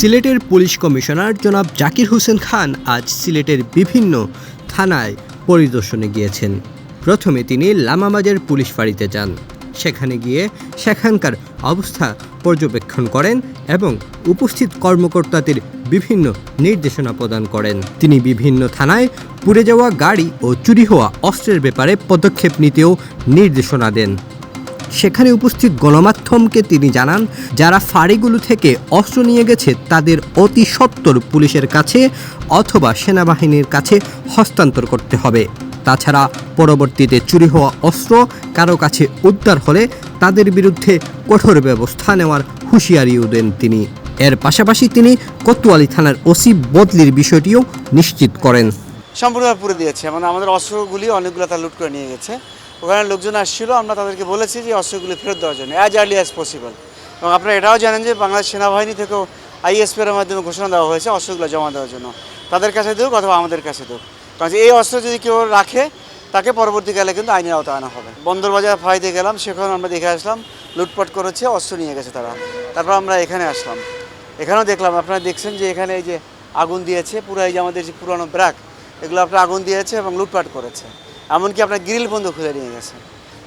সিলেটের police commissioner জনাব জাকির হোসেন খান আজ সিলেটের বিভিন্ন থানায় পরিদর্শনে গিয়েছেন। প্রথমে তিনি লামাবাজার পুলিশ ফাঁড়িতে যান। সেখানে গিয়ে সেখানকার অবস্থা পর্যবেক্ষণ করেন এবং উপস্থিত কর্মকর্তাদের বিভিন্ন নির্দেশনা প্রদান করেন। তিনি বিভিন্ন থানায় পুড়ে যাওয়া গাড়ি ও চুরি হওয়া অস্ত্রের ব্যাপারে পদক্ষেপ নিতেও নির্দেশনা দেন। সেখানে উপস্থিত গণমাধ্যমকে তিনি জানান, যারা ফাঁড়িগুলো থেকে অস্ত্র নিয়ে গেছে তাদের অতি সত্বর পুলিশের কাছে অথবা সেনাবাহিনীর কাছে হস্তান্তর করতে হবে। তাছাড়া পরবর্তীতে চুরি হওয়া অস্ত্র কারো কাছে উদ্ধার হলে তাদের বিরুদ্ধে কঠোর ব্যবস্থা নেওয়ার হুঁশিয়ারিও দেন তিনি। এর পাশাপাশি তিনি কোতোয়ালি থানার ওসি বদলির বিষয়টিও নিশ্চিত করেন। সম্পূর্ণভাবে পুড়ে দিয়েছে, মানে আমাদের অস্ত্রগুলি অনেকগুলো তারা লুট করে নিয়ে গেছে। ওখানে লোকজন আসছিল, আমরা তাদেরকে বলেছি যে অস্ত্রগুলি ফেরত দেওয়ার জন্য অ্যাজ আর্লি অ্যাজ পসিবল। এবং আপনারা এটাও জানেন যে বাংলাদেশ সেনাবাহিনী থেকেও আইএসপির মাধ্যমে ঘোষণা দেওয়া হয়েছে অস্ত্রগুলো জমা দেওয়ার জন্য। তাদের কাছে দেওক অথবা আমাদের কাছে দেওক, কারণ এই অস্ত্র যদি কেউ রাখে তাকে পরবর্তীকালে কিন্তু আইনের আওতায় আনা হবে। বন্দরবাজার ফাঁড়িতে গেলাম, সেখানে আমরা দেখে আসলাম লুটপাট করেছে, অস্ত্র নিয়ে গেছে তারা। তারপর আমরা এখানে আসলাম, এখানেও দেখলাম, আপনারা দেখছেন যে এখানে এই যে আগুন দিয়েছে, পুরো এই যে আমাদের যে পুরনো ব্র্যাক, এগুলো আপনার আগুন দিয়েছে এবং লুটপাট করেছে। এমনকি আপনার গ্রিল বন্ধ খুলে নিয়ে গেছে।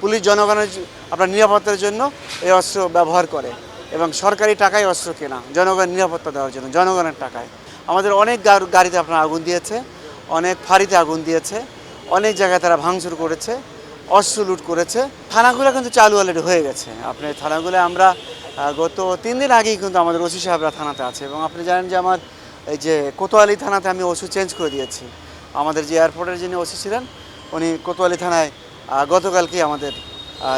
পুলিশ জনগণের আপনার নিরাপত্তার জন্য এই অস্ত্র ব্যবহার করে এবং সরকারি টাকায় অস্ত্র কেনা, জনগণের নিরাপত্তা দেওয়ার জন্য, জনগণের টাকায়। আমাদের অনেক গাড়িতে আপনার আগুন দিয়েছে, অনেক ফাঁড়িতে আগুন দিয়েছে, অনেক জায়গায় তারা ভাঙচুর করেছে, অস্ত্র লুট করেছে। থানাগুলো কিন্তু চালু অলরেডি হয়ে গেছে। আপনার থানাগুলো আমরা গত 3 দিন আগেই কিন্তু আমাদের ওসি সাহেবরা থানাতে আছে। এবং আপনি জানেন যে আমার এই যে কোতোয়ালি থানাতে আমি ওসি চেঞ্জ করে দিয়েছি। আমাদের যে এয়ারপোর্টের যিনি ওসি ছিলেন উনি কোতোয়ালি থানায় গতকালকেই আমাদের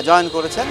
জয়েন করেছেন।